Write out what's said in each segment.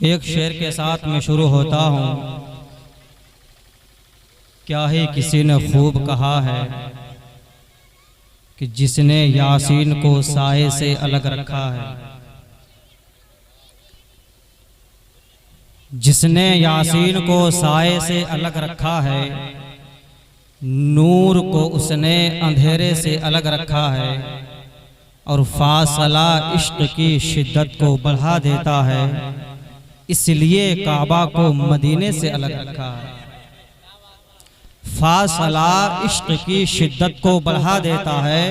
एक शेर के साथ मैं शुरू होता हूँ। क्या ही किसी ने खूब कहा है कि जिसने यासीन को साए से अलग रखा है, जिसने यासीन को साए से अलग रखा है, नूर को उसने अंधेरे से अलग रखा है, और फासला इश्क की शिद्दत को बढ़ा देता है, इसलिए काबा को मदीने से अलग रखा है। फासला इश्क की शिद्दत को बढ़ा देता है,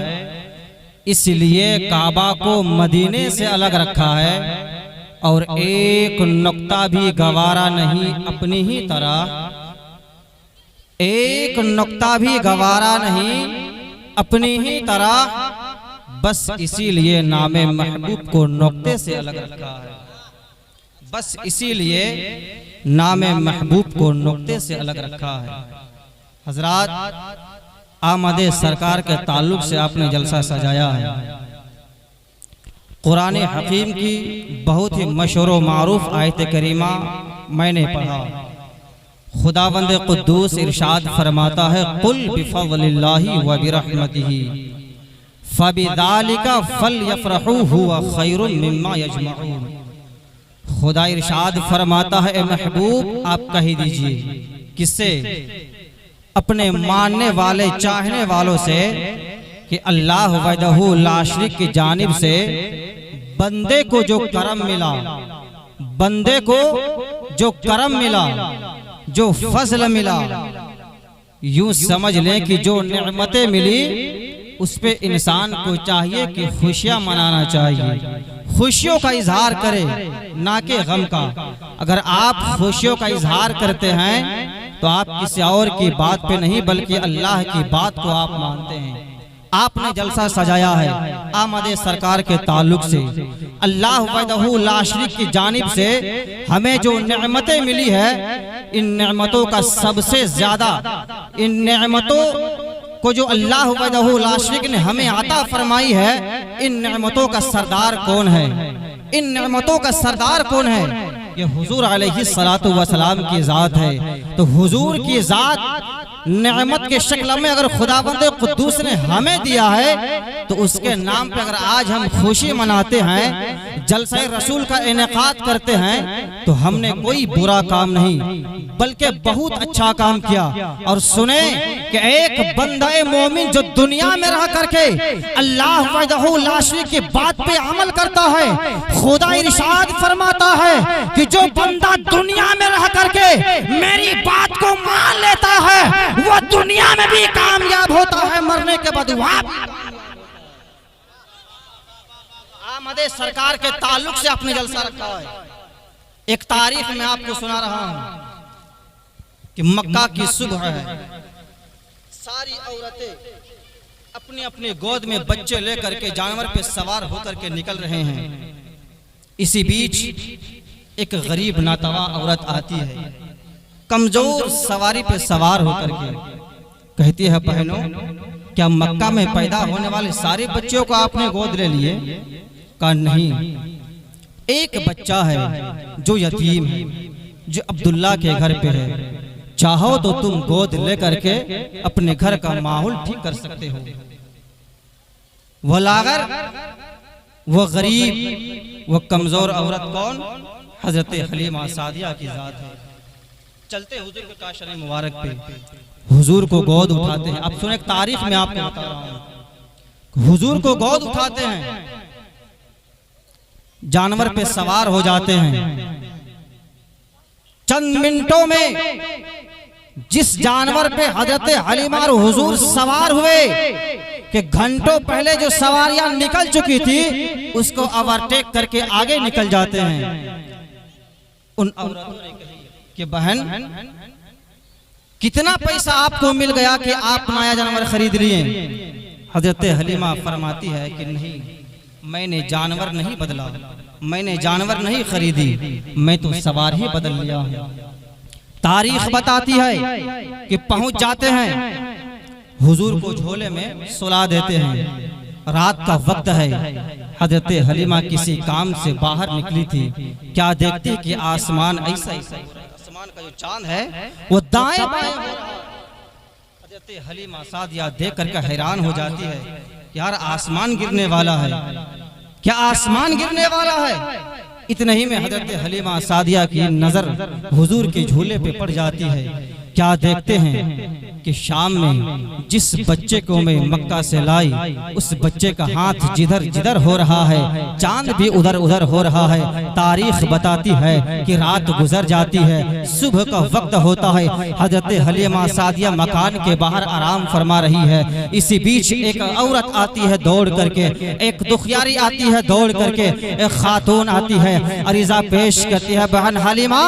इसलिए काबा को मदीने से अलग रखा है। और एक नुक्ता भी गवारा नहीं अपनी ही तरह, एक नुक्ता भी गवारा नहीं अपनी ही तरह, बस इसीलिए नामे महबूब को नुक्ते से अलग रखा है। बस इसीलिए नामे महबूब को नुक्ते से अलग रखा है। हजरात, आमदे सरकार के ताल्लुक से आपने जलसा सजाया है। कुरान हकीम की बहुत ही मशहूर व मारूफ आयत करीमा मैंने पढ़ा। खुदावंद कुद्दूस इरशाद फरमाता है, कुल बिफज़लिल्लाहि व बिरहमतिही फबिज़ालिका फलयफ़रहू हुवा खैरुम मिम्मा यजमऊन। खुदा इरशाद फरमाता है, ए महबूब आप कह दीजिए, किससे? अपने मानने वाले चाहने वालों से कि अल्लाह वहदहू ला शरीक की जानिब से बंदे को जो करम मिला, बंदे को जो करम मिला, जो फजल मिला, यूं समझ लें कि जो नेमतें मिली उस पे इंसान को चाहिए कि खुशियां मनाना चाहिए, खुशियों का इजहार करे, ना कि गम का। अगर आप खुशियों का इजहार करते हैं तो आप किसी और की बात पे नहीं बल्कि अल्लाह की बात को आप मानते हैं। आपने जलसा सजाया है आमदे सरकार के ताल्लुक से। अल्लाह वहदहू ला शरीक की जानिब से हमें जो नेमतें मिली है, इन नेमतों का सबसे ज्यादा, इन नेमतों को जो अल्लाह वहदहू ला शरीक ने हमें अता फरमाई है, इन नेमतों का सरदार कौन है? इन नेमतों का सरदार कौन है? ये हुजूर अलैहिस्सलातु वस्सलाम की जात है। तो हुजूर की जात नेमत के शक्ल में अगर खुदावंद कुद्दूस ने हमें दिया है, तो उसके नाम पे अगर आज हम खुशी मनाते हैं, जलसा रसूल का इनेकाद करते हैं, तो हमने कोई बुरा काम नहीं बल्कि बहुत अच्छा काम किया। और सुने कि एक बंदा मोमिन जो दुनिया में रह करके अल्लाह वहदहू ला शरीक की बात पे अमल करता है, खुदा इरशाद फरमाता है कि जो बंदा दुनिया में रह करके मेरी बात को मान लेता है, वो दुनिया में भी कामयाब होता है, मरने के बाद आमदे सरकार के ताल्लुक से अपने जलसा रखा है। एक तारीख में आपको सुना रहा हूं कि मक्का की सुबह है, सारी औरतें अपने अपने गोद में बच्चे लेकर के जानवर पे सवार होकर के निकल रहे हैं। इसी बीच एक गरीब नातवा औरत आती है, कमजोर सवारी पे सवार होकर के कहती है, बहनों क्या मक्का में पैदा होने वाले सारे बच्चों को आपने गोद ले लिए? कहा नहीं, एक बच्चा है जो यतीम है, जो अब्दुल्ला के घर पे है, चाहो तो तुम गोद लेकर के अपने घर का माहौल ठीक कर सकते हो। वो लागर, वो गरीब, वो कमजोर औरत कौन? हजरत हलीमा सादिया की जात है। चलते हुजूर के काशरे मुबारक पे हुजूर को गोद उठाते हैं। अब सुने, एक तारीख में आपको बता रहा हूं, हुजूर को गोद उठाते हैं, जानवर पे सवार हो जाते हैं। चंद मिनटों में जिस जानवर पे हजरत हलीमा और हुजूर सवार हुए कि घंटों पहले जो सवारियां निकल चुकी थी, उसको ओवरटेक करके आगे निकल जाते हैं। उन औरतों ने कही कि बहन कितना पैसा आपको मिल गया कि आप नया जानवर खरीद लिए? हजरत हलीमा फरमाती है कि नहीं, मैंने जानवर नहीं बदला, मैंने जानवर नहीं खरीदी, मैं तो सवार ही बदल लिया हूं। तारीख बताती है कि पहुंच जाते हैं, हुजूर को झोले में सुला देते हैं, रात का वक्त है। हजरत हलीमा किसी काम से बाहर निकली थी, क्या देखती कि आसमान ऐसा ऐसा, आसमान का जो चांद है वो दाएं बाएं हो रहा है। हजरत हलीमा सादिया देख करके हैरान हो जाती है, यार आसमान गिरने वाला है, क्या आसमान गिरने वाला है। इतने ही में हजरत हलीमा सादिया की नजर हुजूर के झूले पे पड़ जाती है। क्या देखते हैं कि शाम में जिस बच्चे को मैं मक्का से लाई, उस बच्चे का हाथ जिधर जिधर हो रहा है, चांद भी उधर उधर हो रहा है। तारीख बताती है कि रात गुजर जाती है, सुबह का वक्त होता है। हजरत हलीमा सादिया मकान के बाहर आराम फरमा रही है। इसी बीच एक औरत आती है दौड़ करके, एक दुखियारी आती है दौड़ करके, एक खातून आती है, अरीजा पेश करती है, बहन हलीमा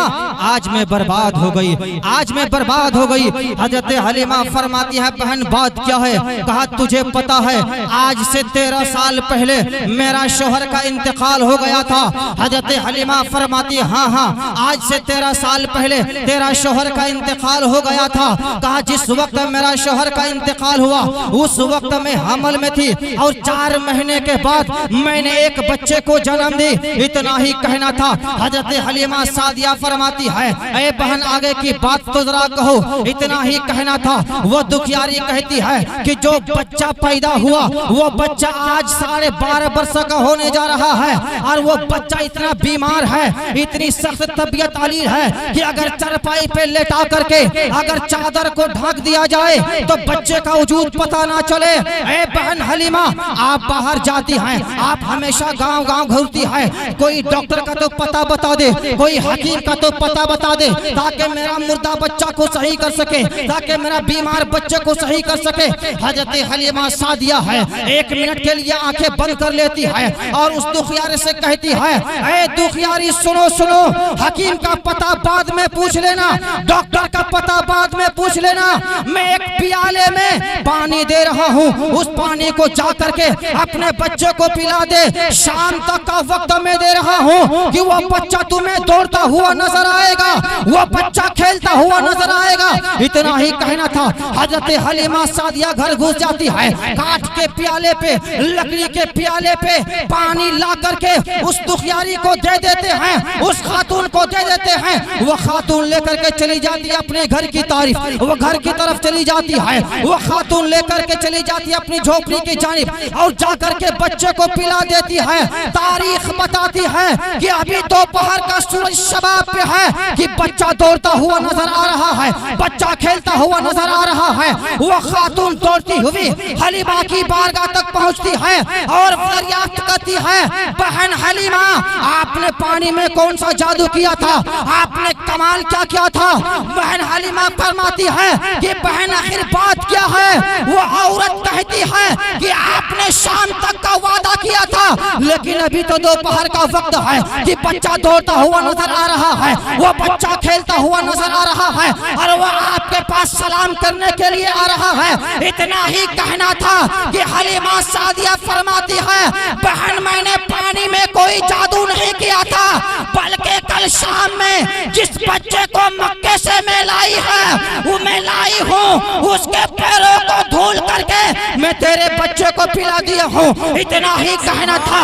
आज मैं बर्बाद हो गई, आज मैं बर्बाद हो गई। हजरत हलीमा फरमाती है, बहन बात क्या है। कहा तुझे पता है आज से 13 साल पहले मेरा शोहर का इंतकाल हो गया था। हजरत हलीमा फरमाती हाँ हाँ आज से 13 साल पहले तेरा शोहर का इंतकाल हो गया था। कहा जिस वक्त मेरा शोहर का इंतकाल हुआ उस वक्त मैं हमल में थी और 4 महीने के बाद मैंने एक बच्चे को जन्म दी। इतना ही कहना था। हजरत हलीमा सादिया फरमाती है, ऐ बहन आगे की बात तो जरा कहो। इतना ही कहना था। वो दुखियारी कहती है कि जो बच्चा पैदा हुआ वो बच्चा आज 12.5 वर्ष का होने जा रहा है और वो बच्चा इतना बीमार है, इतनी सख्त तबीयत आली है कि अगर चारपाई पे लेटा करके अगर चादर को ढक दिया जाए तो बच्चे का वजूद पता ना चले। ऐ बहन हलीमा आप बाहर जाती हैं, आप हमेशा गांव गांव घूमती है, कोई डॉक्टर का तो पता बता दे, कोई हकीम का तो पता बता दे ताकि मेरा मुर्दा बच्चा को सही कर सके, ताकि मेरा बीमार बच्चे को सही कर सके। हजरत हलीमा सादिया है 1 मिनट के लिए आंखें बंद कर लेती है और उस दुखियारी से कहती है, ऐ दुखियारी सुनो सुनो, हकीम का पता बाद में पूछ लेना, डॉक्टर का पता बाद में पूछ लेना। मैं एक प्याले में पानी दे रहा हूँ, उस पानी को जा करके अपने बच्चे को पिला दे। शाम तक का वक्त मैं दे रहा हूँ कि वो बच्चा तुम्हें दौड़ता हुआ नजर आएगा, वो बच्चा खेलता हुआ नजर आएगा। इतना ही कहना था। हजरत हलीमा सादिया घर घुस जाती है, काठ के प्याले पे, लकड़ी के प्याले पे पानी ला करके उस दुखियारी को दे देते हैं, उस खातून को दे देते हैं। वो खातून लेकर के चली जाती है अपने घर की तारीफ, वो घर की तरफ चली जाती है। वो खातून लेकर के चली जाती है अपनी झोपड़ी की जानिब और जाकर के बच्चे को पिला देती है। तारीख बताती है कि अभी दोपहर का सूरज शबाब पे है कि बच्चा दौड़ता हुआ नजर आ रहा है, बच्चा खेलता हुआ नजर आ रहा है। वो खातून दौड़ती हुई हलीमा की बारगाह तक पहुंचती है और फरियाद करती है, बहन हलीमा आपने पानी में कौन सा जादू किया था, आपने कमाल क्या किया था। बहन हलीमा फरमाती है कि बहन आखिर बात क्या है। वो औरत कहती है कि आपने शाम तक का वादा किया था, लेकिन अभी तो दोपहर का वक्त है कि बच्चा दौड़ता हुआ नजर आ रहा है, वो बच्चा खेलता हुआ नजर आ रहा है और वो आपके पास सलाम करने के लिए आ रहा है। इतना ही कहना था कि हलीमा सादिया फरमाती है, बहन मैंने पानी में कोई जादू नहीं किया था, बल्कि कल शाम में जिस बच्चे को मक्के से मैं लाई है वो मैं लाई हूँ, उसके पैरों को धुल करके मैं तेरे बच्चे को पिला दिया हूँ। इतना ही कहना था।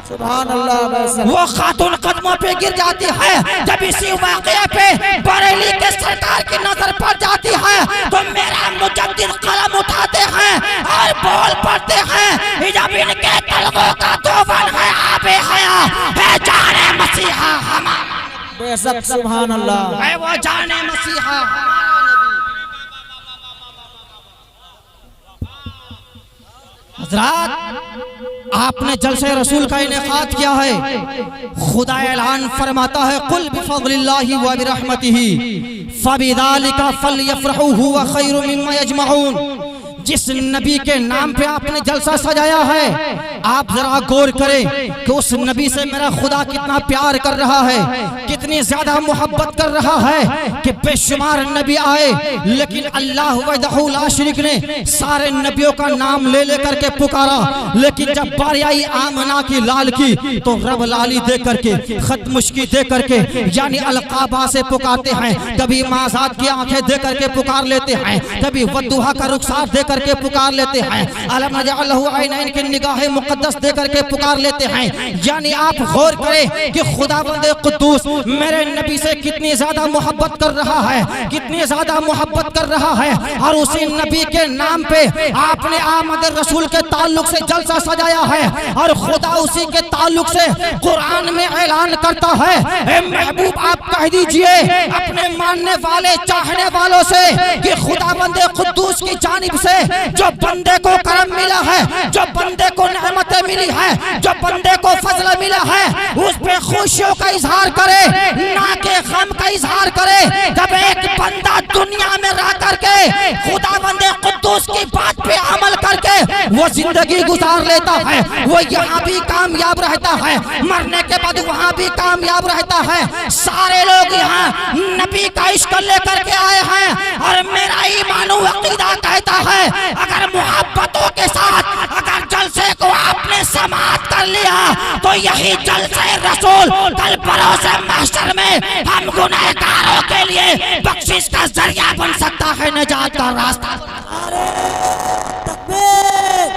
सुभान अल्लाह। वो खातून कदमों पे गिर जाती है। जब इसी वाक़े पे बरेली के सरकार की नजर पड़ जाती है तो मेरा मुजद्दिद कलम उठाते हैं और बोल पड़ते हैं, जब इनके तलवों का तूफान है आबे हया है जाने मसीहा हमारा। बेशक सुभान अल्लाह। है वो जाने मसीहा। हज़रात आपने जलसे रसूल का इनेकाद किया है। खुदा ऐलान फरमाता है, कुल बिफज़लिल्लाहि व बिरहमतिही फबिज़ालिका फलयफ़रहू हुवा खैरुम मिम्मा यजमऊन। जिस नबी के नाम पे आपने जलसा सजाया है, आप जरा गौर करें कि उस नबी से मेरा खुदा कितना प्यार कर रहा है, कितनी ज्यादा मोहब्बत कर रहा है कि बेशुमार नबी आए, लेकिन अल्लाह वहदहू ला शरीक ने सारे नबियों का नाम ले लेकर के पुकारा। लेकिन जब बारी आई आमना की लाल की तो रब लाली दे करके, खत मुश्की दे करके, यानी अलकाबा से पुकारते हैं। कभी माजाद की आंखें दे करके पुकार लेते हैं, कभी वद्दुहा का रुखसार दे करके पुकार लेते हैं, अलम नजअल लहू ऐनैन की निगाह मुक़द्दस दे करके पुकार लेते हैं। यानी आप गौर करें कि खुदावंद कुद्दूस मेरे नबी से कितनी ज्यादा मोहब्बत कर रहा है, कितनी ज्यादा मोहब्बत कर रहा है। और उसी नबी के नाम पे आपने आमद रसूल के ताल्लुक से जलसा सजाया है और खुदा उसी के ताल्लुक से कुरान में ऐलान करता है, ए महबूब आप कह दीजिए अपने मानने वाले चाहने वालों से कि खुदावंद कुद्दूस की जानिब से जो बंदे को करम मिला है, जो बंदे को नेमतें मिली है, जो बंदे को फजल मिला है, उस पे खुशियों का इजहार करे, ना के गम का इजहार करे। जब एक बंदा दुनिया में रह करके खुदावंद कुद्दूस की बात पे अमल करके वो जिंदगी गुजार लेता है, वो यहाँ भी कामयाब रहता है, मरने के बाद वहाँ भी कामयाब रहता है। सारे लोग यहाँ नबी का इश्क लेकर के आए हैं और मेरा ईमान व अकीदा कहता है अगर मोहब्बतों के साथ अगर जलसे को आपने समाअत कर लिया तो यही जलसे रसूल कल परोसे महशर में हम गुनहगारों के लिए बख्शिश का जरिया बन सकता है, निजात का रास्ता। नारे तकबीर,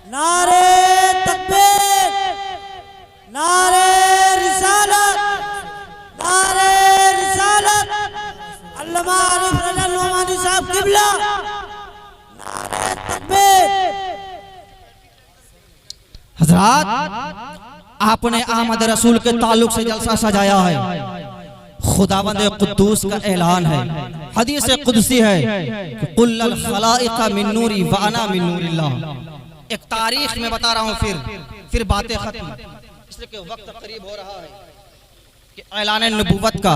नारे तकबीर, नारे रिसालत, नारे रिसालत, अल्लामा आरिफ रज़ा नोमानी साहब किबला, नारे तकबीर। हजरात आपने आमद रसूल के ताल्लुक से जलसा सजाया है, खुदावंद कुद्दूस का ऐलान है, हदीस कुदसी है कि कुल्लल खलाइक़ मिन नूरी व अना मिन नूरिल्लाह। एक तारीख में बता रहा हूँ, फिर बातें खत्म, इसलिए कि वक्त करीब हो रहा है कि ऐलान नबुव्वत का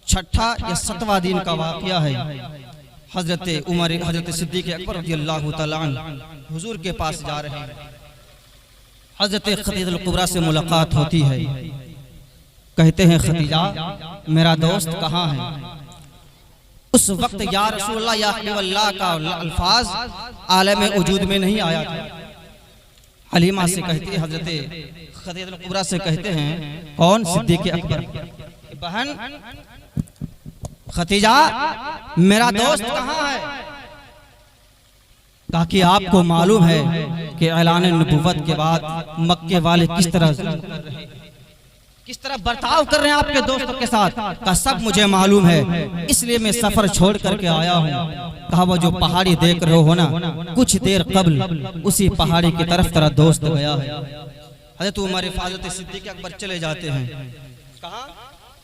छठा या 7वां दिन का वाक़या है। हजरत उमर हजरत सिद्दीक़ अकबर रज़ियल्लाहु तआला अन्हु हुजूर के पास जा रहे हैं। हजरत खदीजा कुबरा से मुलाकात होती है, कहते हैं खदीजा मेरा दोस्त कहाँ है। उस वक्त या रसूलल्लाह या हबीबल्लाह का अल्फाज आलम वजूद में नहीं आया था। हलीमा से कहती है, हजरत खदीजा कुबरा से कहते हैं कौन? सिद्दीक़ अकबर। बहन खदीजा मेरा दोस्त कहाँ है? ताकि आपको मालूम है कि ऐलान नबुव्वत के बाद मक्के वाले किस तरह बर्ताव कर रहे हैं आपके दोस्तों के साथ का सब मुझे मालूम है, इसलिए मैं सफर छोड़ करके आया हूँ। कहा वो जो पहाड़ी देख रहे हो ना, कुछ देर कबल उसी पहाड़ी की तरफ तेरा दोस्त गया है। हज़रत उमर हज़रत सिद्दीक़ अकबर चले जाते हैं, कहा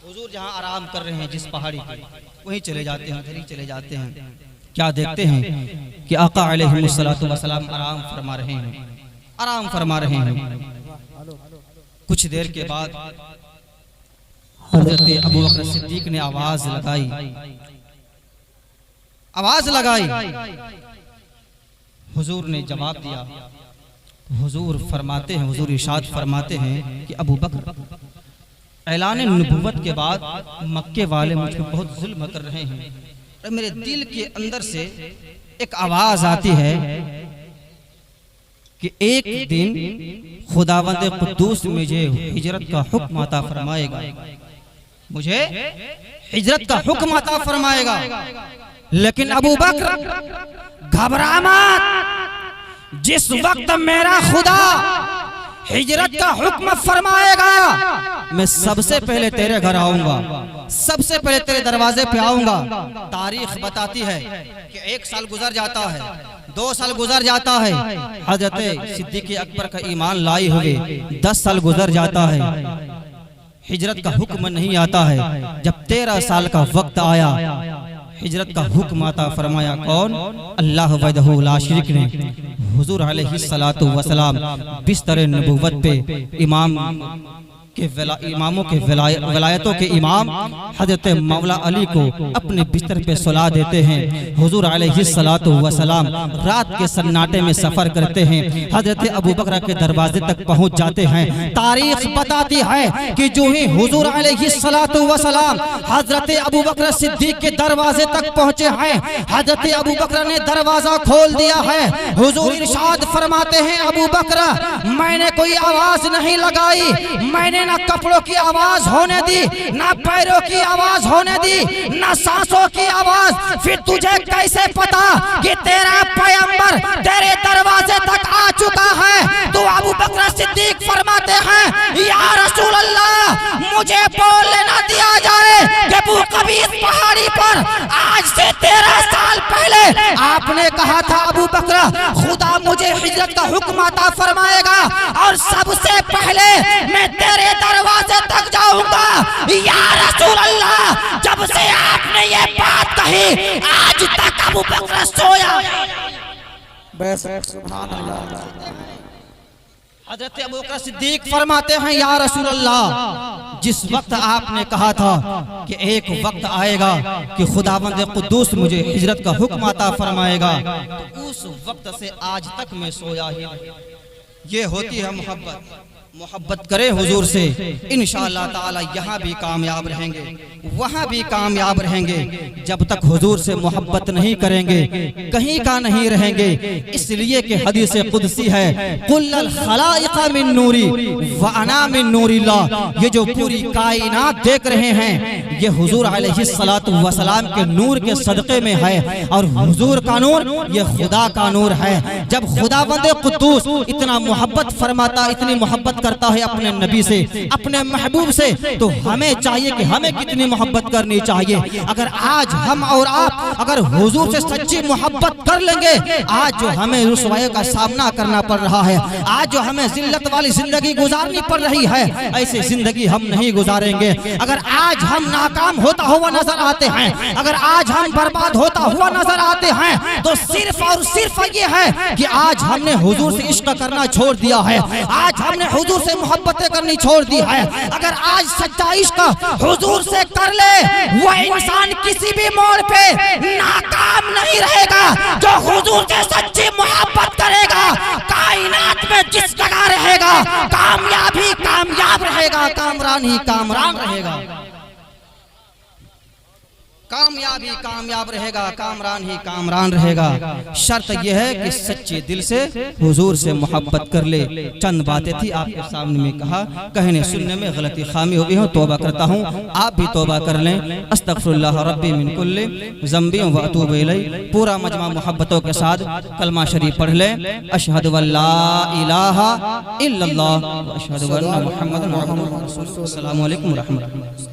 हुजूर जहाँ आराम कर रहे हैं जिस पहाड़ी पे, वहीं चले जाते हैं, उधर ही चले जाते हैं। क्या देखते हैं कि आका अलैहिस्सलातु वस्सलाम आराम फरमा रहे हैं, आराम फरमा रहे हैं। कुछ देर के बाद हज़रत अबू बकर सिद्दीक़ ने आवाज लगाई। हुजूर ने जवाब दिया। हुजूर फरमाते हैं, हुजूर इरशाद फरमाते हैं कि अबू बकर ऐलान नबुव्वत के बाद मक्के वाले मुझ पर बहुत जुल्म कर रहे हैं और मेरे दिल के अंदर से एक आवाज आती है कि एक दिन खुदावंद कुद्दूस मुझे हिजरत का हुक्म अता फरमाएगा, मुझे हिजरत का हुक्म अता फरमाएगा। लेकिन अबू बकर घबरा मत, जिस वक्त मेरा खुदा हिजरत का हुक्म फरमाएगा मैं सबसे पहले तेरे घर आऊंगा, सबसे पहले तेरे दरवाजे पे आऊंगा। तारीख बताती है कि 1 साल गुजर जाता है, 2 साल गुजर जाता है, हजरत सिद्दीक़ अकबर का ईमान लाई हुए 10 साल गुजर जाता है, हिजरत का हुक्म नहीं आता है। जब 13 साल का वक्त आया, हिजरत का हुक्म आता फरमाया कौन? अल्लाह वहदहू ला शरीक ने हुजूर अलैहिस्सलातु वस्सलाम बिस्तर नबुव्वत पे इमामों के वलायतों के इमाम हजरत मौला अली को अपने बिस्तर पे सुला देते हैं। हुजूर अलैहिस्सलातु वस्सलाम रात के सन्नाटे में सफर करते हैं, हजरत अबू बकर के दरवाजे तक पहुंच जाते हैं। तारीख बताती है कि जो ही हुजूर अलैहिस्सलातु वस्सलाम हजरत अबू बकर सिद्दीक के दरवाजे तक पहुंचे हैं, हजरत अबू बकर ने दरवाजा खोल दिया है। हुजूर इरशाद फरमाते हैं, अबू बकर मैंने कोई आवाज नहीं लगाई, मैंने मैंने ना कपड़ों की आवाज होने दी, ना पैरों की आवाज होने दी, ना सांसों की आवाज। फिर तुझे कैसे पता कि तेरा पैगंबर तेरे दरवाजे तक आ चुका है? तो अबू बकर सिद्दीक फरमाते हैं, या रसूल अल्लाह, मुझे बोलने ना दिया जाए कि अबू कबीर पहाड़ी पर आज से 13 साल पहले आपने कहा था अबू बकर खुदा मुझे हिजरत का हुक्म अता फरमाएगा और सबसे पहले मैं तेरे दरवाजे तक जाऊंगा। या रसूल अल्लाह, जब से आपने ये बात कही आज तक अबू बकर सोया। सुभान अल्लाह। हजरत अबू बकर सिद्दीक फरमाते हैं, या रसूल अल्लाह, जिस वक्त आपने कहा था कि एक वक्त आएगा कि खुदावंद कुद्दूस मुझे हिजरत का हुक्म अता फरमाएगा, तो उस वक्त से आज तक मैं सोया ही नहीं। ये होती है मोहब्बत। मोहब्बत करें हुजूर से, इंशाअल्लाह ताला यहाँ भी कामयाब रहेंगे, वहाँ भी कामयाब रहेंगे। जब तक हुजूर से मोहब्बत नहीं करेंगे कहीं का नहीं रहेंगे। इसलिए कि हदीस कुदसी है, कुल्लल खलाइक़ मिन नूरी व अना मिन नूरिल्लाह। ये जो पूरी कायनात देख रहे हैं ये हुजूर अलैहिस्सलातु वस्सलाम के नूर के सदक़े में है, और हुजूर का नूर ये खुदा का नूर है। जब खुदावंद कुद्दूस इतना मोहब्बत फरमाता, इतनी मोहब्बत करता है अपने नबी से, अपने महबूब से, तो हमें चाहिए कि हमें कितनी मोहब्बत करनी चाहिए। अगर आज हम और आप अगर हुजूर से सच्ची मोहब्बत कर लेंगे, आज जो हमें रुसवाई का सामना करना पड़ रहा है, आज जो हमें जिल्लत वाली जिंदगी गुजारनी पड़ रही है, ऐसी जिंदगी हम नहीं गुजारेंगे। अगर आज हम नाकाम होता हुआ नजर आते हैं, अगर आज हम बर्बाद होता हुआ नजर आते हैं, तो सिर्फ और सिर्फ ये है कि आज हमने हुजूर से इश्क करना छोड़ दिया है, आज हमने हुजूर से मोहब्बतें करनी छोड़ दी है। अगर आज सच्चा इश्क हुजूर से कर ले, वह इंसान किसी भी मोड़ पे नाकाम नहीं रहेगा। जो हुजूर से सच्ची मोहब्बत करेगा, कायनात में जिस जगह रहेगा कामयाब ही कामयाब रहेगा, कामरान ही कामरान रहेगा, कामयाब ही कामयाब रहेगा, कामरान ही कामरान रहेगा। शर्त यह है कि सच्चे दिल से हुजूर से मोहब्बत कर ले। चंद बातें थी आपके सामने में कहा, कहने सुनने में गलती खामी हो गई हो, तौबा करता हूँ, आप भी तौबा कर लें। अस्तगफिरुल्लाह रब्बी मिन कुल्ली ज़ंबी व अतूबु इलैह। पूरा मजमा मोहब्बतों के साथ कलमा शरीफ पढ़ लें। अशहदु अल्ला इलाहा इल्लल्लाह व अशहदु अन्ना मुहम्मदन रसूलुल्लाह। अस्सलामु अलैकुम व रहमतुल्लाह।